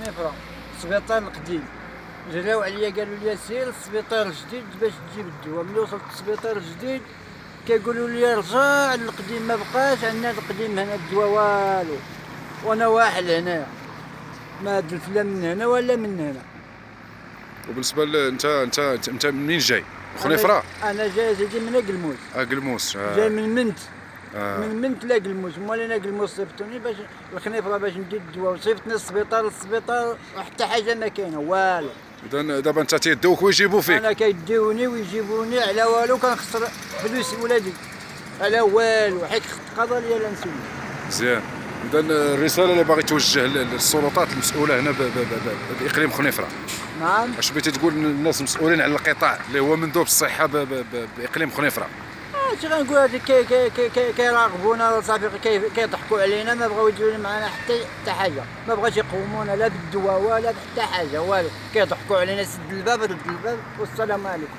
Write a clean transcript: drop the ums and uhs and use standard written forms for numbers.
خنيفره السبيطار القديم. جراو عليا قالوا لي سير للسبيطار الجديد باش تجيب الدواء. ملي وصلت للسبيطار الجديد كيقولوا لي رجع للقديم، ما بقاش عندنا القديم هنا الدواء والو، وانا واحد هنا ما درت لا من هنا ولا من هنا. وبالنسبه انت منين جاي؟ خنيفره؟ انا جاي سيدي من قلموس. قلموس. جاي من منت. من منت لقلموس، مال انا قلموس صيفطوني باش الخنيفره باش ندير الدواء، وصيفطني للسبيطار حتى حاجه ما كاينه والو. اذا دابا انت تيدوك ويجيبوا فيك؟ انا كيديوني ويجيبوني على والو، كنخسر فلوس ولادي على والو، حيت قضى لي لا نسول. مزيان. اذا الرساله اللي باغي توجه للسلطات المسؤوله هنا باقليم خنيفره. نعم. اش بغيتي تقول للناس المسؤولين على القطاع اللي هو مندوب الصحه باقليم خنيفره؟ اش غنقول هذيك كيراقبونا صافي، كيضحكوا علينا، ما بغاو يديروا معنا حتى حاجه، ما بغاش يقومونا لا بالدواء ولا بحتى حاجه والو، كيضحكوا علينا. سد الباب والسلام عليكم.